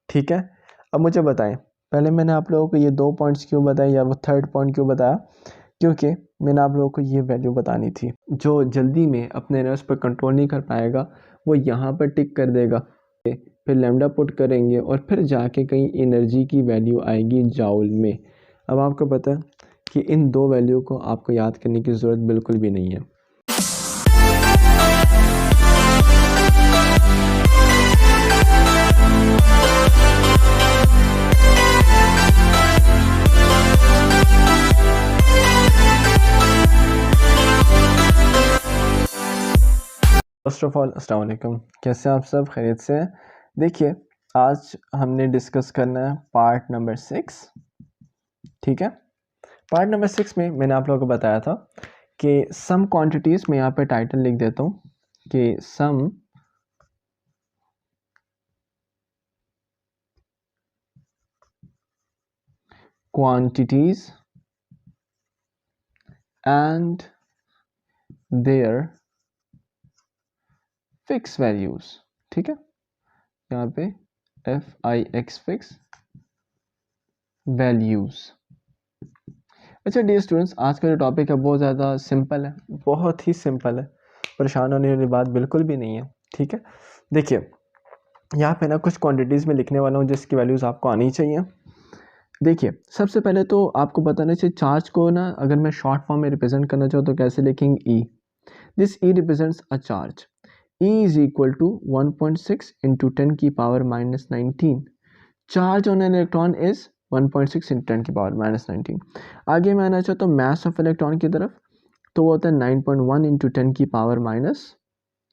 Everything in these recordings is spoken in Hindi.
ठीक है। अब मुझे बताएं, पहले मैंने आप लोगों को ये 2 पॉइंट्स क्यों बताए या वो थर्ड पॉइंट क्यों बताया, क्योंकि मैंने आप लोगों को ये वैल्यू बतानी थी। जो जल्दी में अपने नर्व्स पर कंट्रोल नहीं कर पाएगा वो यहाँ पर टिक कर देगा, फिर लैम्डा पुट करेंगे और फिर जाके कहीं एनर्जी की वैल्यू आएगी जाउल में। अब आपको पता है कि इन दो वैल्यू को आपको याद करने की ज़रूरत बिल्कुल भी नहीं है। फर्स्ट ऑफ ऑल अस्सलाम वालेकुम, कैसे हैं आप सब? खैरियत से हैं? देखिए, आज हमने डिस्कस करना है पार्ट नंबर 6। ठीक है, पार्ट नंबर 6 में मैंने आप लोगों को बताया था कि सम क्वांटिटीज़ में यहाँ पे टाइटल लिख देता हूँ कि some quantities and their fix values. ठीक है, यहाँ पे FIX फिक्स वैल्यूज़। अच्छा डियर स्टूडेंट्स, आज का जो टॉपिक है बहुत ज़्यादा सिंपल है, बहुत ही सिंपल है, परेशान होने वाली बात बिल्कुल भी नहीं है। ठीक है, देखिए यहाँ पे ना कुछ क्वांटिटीज़ में लिखने वाला हूँ जिसकी वैल्यूज़ आपको आनी चाहिए। देखिए, सबसे पहले तो आपको बताना चाहिए चार्ज को ना अगर मैं शॉर्ट फॉर्म में रिप्रेजेंट करना चाहूँ तो कैसे लिखेंगे? E. This E represents a charge. E is equal to 1.6 into 10 की power minus 19। Charge on an electron is 1.6 into 10 की पावर माइनस 19। आगे मैं आना चाहता हूँ मैस ऑफ इलेक्ट्रॉन की तरफ, तो वो होता है 9.1 इंटू 10 की पावर माइनस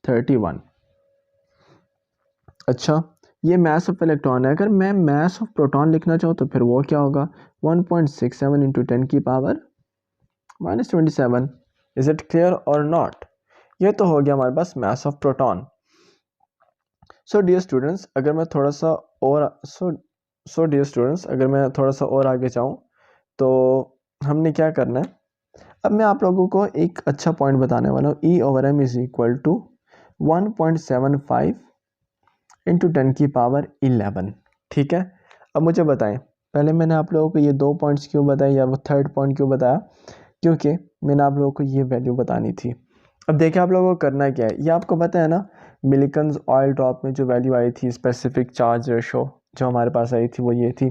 31। अच्छा, ये मैस ऑफ इलेक्ट्रॉन है। अगर मैं मैस ऑफ प्रोटॉन लिखना चाहूँ तो फिर वो क्या होगा? 1.67 इंटू 10 की power minus 27। Is it clear और नॉट? ये तो हो गया हमारे पास mass of proton. So dear students, अगर मैं थोड़ा सा और आगे जाऊँ तो हमने क्या करना है? अब मैं आप लोगों को एक अच्छा पॉइंट बताने वाला हूँ। E over M is equal to 1.75 into 10 की पावर 11। ठीक है, अब मुझे बताएं, पहले मैंने आप लोगों को ये 2 पॉइंट्स क्यों बताए या वो थर्ड पॉइंट क्यों बताया, क्योंकि मैंने आप लोगों को ये वैल्यू बतानी थी। अब देखिए आप लोगों को करना क्या है, ये आपको पता है ना, मिलिकन्स ऑयल ड्रॉप में जो वैल्यू आई थी स्पेसिफिक चार्ज रेशो जो हमारे पास आई थी वो ये थी।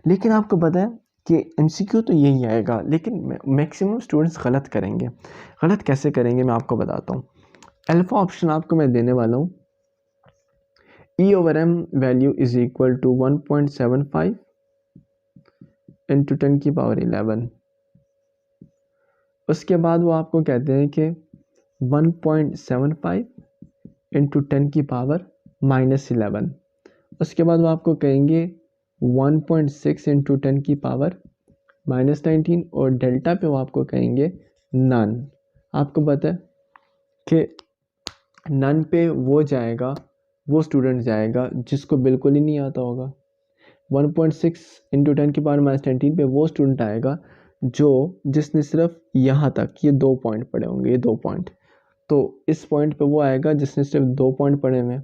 लेकिन आपको पता है कि MCQ तो यही आएगा, लेकिन मैक्सिमम स्टूडेंट्स गलत करेंगे। गलत कैसे करेंगे मैं आपको बताता हूँ। अल्फा ऑप्शन आपको मैं देने वाला हूँ। E over M value is equal to 1.75 into 10 की पावर 11। उसके बाद वो आपको कहते हैं कि 1.75 इंटू 10 की पावर माइनस 11। उसके बाद वो आपको कहेंगे 1.6 इंटू 10 की पावर माइनस 19 और डेल्टा पे वो आपको कहेंगे नन। आपको पता है कि नन पे वो जाएगा, वो स्टूडेंट जाएगा जिसको बिल्कुल ही नहीं आता होगा। 1.6 इंटू 10 की पावर माइनस 19 पे वो स्टूडेंट आएगा जिसने सिर्फ यहाँ तक ये 2 पॉइंट पढ़े होंगे, ये 2 पॉइंट। तो इस पॉइंट पे वो आएगा जिसने सिर्फ 2 पॉइंट पढ़े हुए।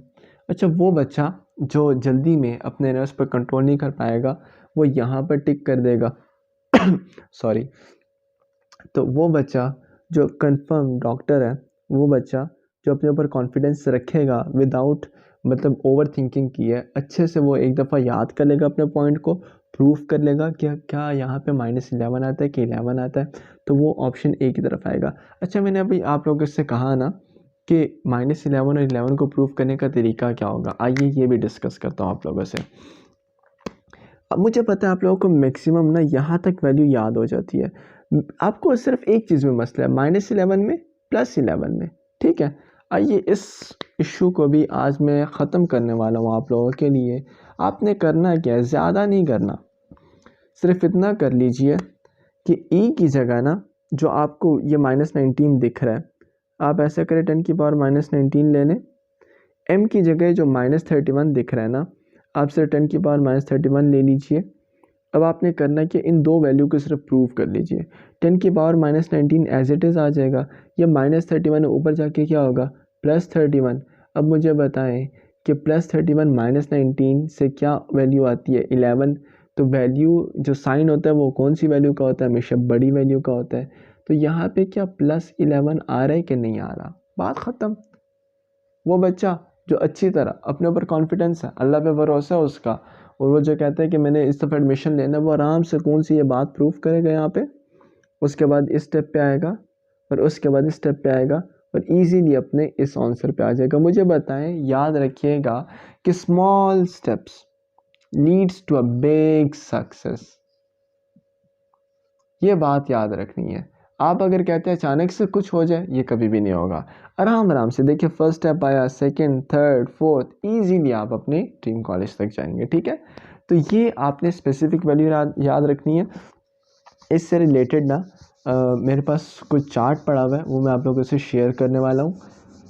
अच्छा, वो बच्चा जो जल्दी में अपने नर्व्स पर कंट्रोल नहीं कर पाएगा वो यहाँ पर टिक कर देगा सॉरी। तो वो बच्चा जो कंफर्म डॉक्टर है, वो बच्चा जो अपने ऊपर कॉन्फिडेंस रखेगा विदाउट मतलब ओवर थिंकिंग की है, अच्छे से वो एक दफ़ा याद कर लेगा अपने पॉइंट को, प्रूफ कर लेगा कि क्या यहाँ पे -11 आता है कि 11 आता है, तो वो ऑप्शन ए की तरफ आएगा। अच्छा, मैंने अभी आप लोगों से कहा ना कि -11 और 11 को प्रूफ करने का तरीका क्या होगा, आइए ये भी डिस्कस करता हूँ आप लोगों से। अब मुझे पता है आप लोगों को मैक्सिमम ना यहाँ तक वैल्यू याद हो जाती है, आपको सिर्फ एक चीज़ में मसला है, -11 में +11 में। ठीक है, आइए इस इशू को भी आज मैं ख़त्म करने वाला हूँ आप लोगों के लिए। आपने करना क्या है, ज़्यादा नहीं करना, सिर्फ इतना कर लीजिए कि ई की जगह ना जो आपको ये -19 दिख रहा है, आप ऐसा करें 10 की पावर -19 ले लें। एम की जगह जो -31 दिख रहा है ना, आप सिर्फ 10 की पावर -31 ले लीजिए। अब आपने करना है कि इन दो वैल्यू को सिर्फ प्रूव कर लीजिए। 10 की पावर -19 एज इट इज़ आ जाएगा, या -31 ऊपर जाके क्या होगा +31। अब मुझे बताएं कि +31 -19 से क्या वैल्यू आती है 11। तो वैल्यू जो साइन होता है वो कौन सी वैल्यू का होता है, हमेशा बड़ी वैल्यू का होता है। तो यहाँ पे क्या +11 आ रहा है कि नहीं आ रहा, बात ख़त्म। वो बच्चा जो अच्छी तरह अपने ऊपर कॉन्फिडेंस है, अल्लाह पे भरोसा है उसका, और वो जो कहता है कि मैंने इस दफ़ा एडमिशन लेना, वो आराम से कौन सी ये बात प्रूफ करेगा यहाँ पे, उसके बाद इस स्टेप पे आएगा और उसके बाद इस स्टेप पे आएगा और इजीली अपने इस आंसर पे आ जाएगा। मुझे बताएं, याद रखिएगा कि small steps leads to a big success, ये बात याद रखनी है। आप अगर कहते हैं अचानक से कुछ हो जाए, ये कभी भी नहीं होगा। आराम आराम से देखिए, फर्स्ट स्टेप आया, सेकंड, थर्ड, फोर्थ, इजीली आप अपने ड्रीम कॉलेज तक जाएंगे। ठीक है, तो ये आपने स्पेसिफिक वैल्यू याद रखनी है। इससे रिलेटेड ना मेरे पास कुछ चार्ट पड़ा हुआ है, वो मैं आप लोगों से शेयर करने वाला हूँ।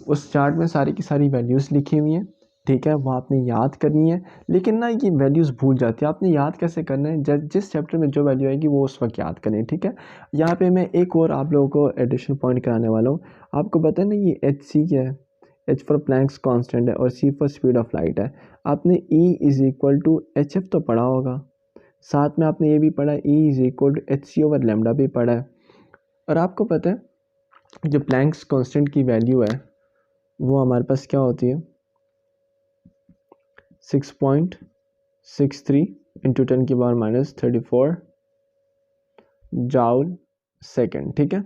उस चार्ट में सारी की सारी वैल्यूज़ लिखी हुई हैं। ठीक है, वो आपने याद करनी है, लेकिन ना ये वैल्यूज़ भूल जाती है। आपने याद कैसे करना है, जिस चैप्टर में जो वैल्यू आएगी वो उस वक्त याद करनी है। ठीक है, यहाँ पे मैं एक और आप लोगों को एडिशनल पॉइंट कराने वाला हूँ। आपको पता है ना, ये HC क्या है, H फॉर प्लैंक्स कांस्टेंट है और C for speed of light है। आपने E=hf तो पढ़ा होगा, साथ में आपने ये भी पढ़ा E=hc/λ भी पढ़ा है। और आपको पता है जो प्लैंक्स कांस्टेंट की वैल्यू है वो हमारे पास क्या होती है, 6.63 × 10⁻³ जूल सेकेंड। ठीक है,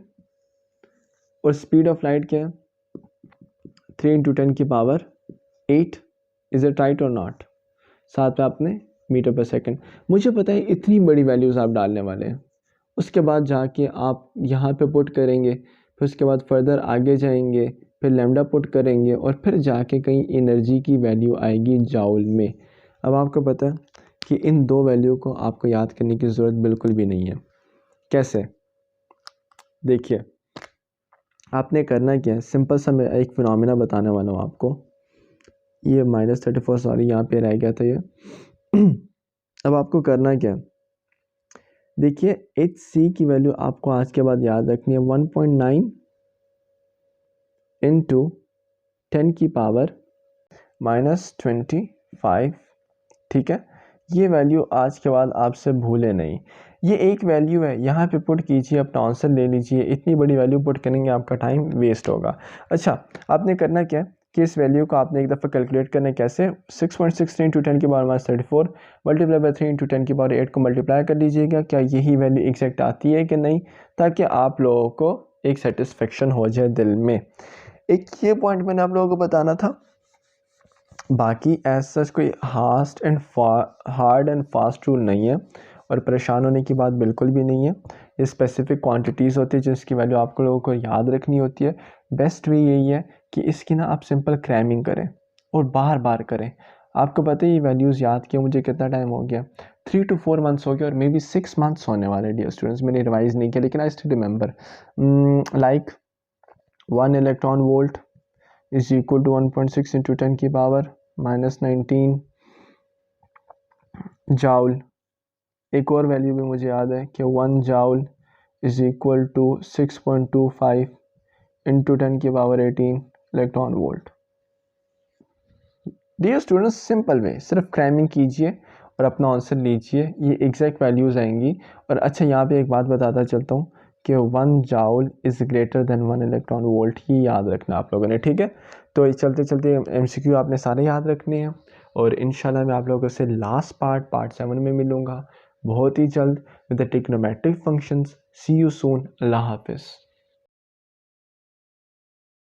और स्पीड ऑफ लाइट क्या है, 3 × 10⁸। इज इट राइट और नॉट, साथ में आपने मीटर पर सेकेंड। मुझे पता है इतनी बड़ी वैल्यूज़ आप डालने वाले हैं, उसके बाद जाके आप यहाँ पे पुट करेंगे, फिर उसके बाद फर्दर आगे जाएंगे, फिर लैम्डा पुट करेंगे और फिर जाके कहीं एनर्जी की वैल्यू आएगी जाउल में। अब आपको पता है कि इन दो वैल्यू को आपको याद करने की ज़रूरत बिल्कुल भी नहीं है। कैसे, देखिए आपने करना क्या है, सिंपल सा मैं एक फिनोमेना बताने वाला हूँ आपको। ये -34, सॉरी यहाँ पे रह गया था ये। अब आपको करना क्या है, देखिए HC की वैल्यू आपको आज के बाद याद रखनी है 1.9 × 10⁻⁻25। ठीक है, ये वैल्यू आज के बाद आपसे भूले नहीं। ये एक वैल्यू है, यहाँ पे पुट कीजिए, अपना आंसर ले लीजिए। इतनी बड़ी वैल्यू पुट करेंगे आपका टाइम वेस्ट होगा। अच्छा, आपने करना क्या है कि इस वैल्यू को आपने एक दफ़ा कैलकुलेट करना है। कैसे, 6.63 × 10⁻34 मल्टीप्लाई बाई 3 × 10⁸ को मल्टीप्लाई कर लीजिएगा। क्या यही वैल्यू एग्जैक्ट आती है कि नहीं, ताकि आप लोगों को एक सेटिस्फेक्शन हो जाए दिल में। एक ये पॉइंट मैंने आप लोगों को बताना था। बाकी एज सच कोई हार्ड एंड फास्ट रूल नहीं है और परेशान होने की बात बिल्कुल भी नहीं है। ये स्पेसिफिक क्वांटिटीज़ होती है जिसकी वैल्यू आपको लोगों को याद रखनी होती है। बेस्ट वे यही है कि इसकी ना आप सिंपल क्रैमिंग करें और बार बार करें। आपको पता है ये वैल्यूज़ याद किया मुझे कितना टाइम हो गया, 3 to 4 मंथ्स हो गया और मे बी 6 मंथ्स होने वाले डियर स्टूडेंट्स। मैंने रिवाइज नहीं किया लेकिन I still remember. Like 1 electron volt is equal to 1.6 × 10⁻⁻19 joule. एक और वैल्यू भी मुझे याद है कि 1 joule is equal to 6.25 × 10⁻18 electron volt. Dear students, simple way, सिर्फ क्रैमिंग कीजिए और अपना आंसर लीजिए, ये एग्जैक्ट वैल्यूज़ आएंगी। और अच्छा, यहाँ पे एक बात बताता चलता हूँ कि 1 joule is greater than 1 electron volt, ही याद रखना आप लोगों ने। ठीक है, तो चलते चलते MCQ आपने सारे याद रखने हैं और इंशाल्लाह मैं आप लोगों से लास्ट पार्ट 7 में मिलूँगा बहुत ही जल्द with the trigonometric functions. See you soon, अल्लाह हाफिज़।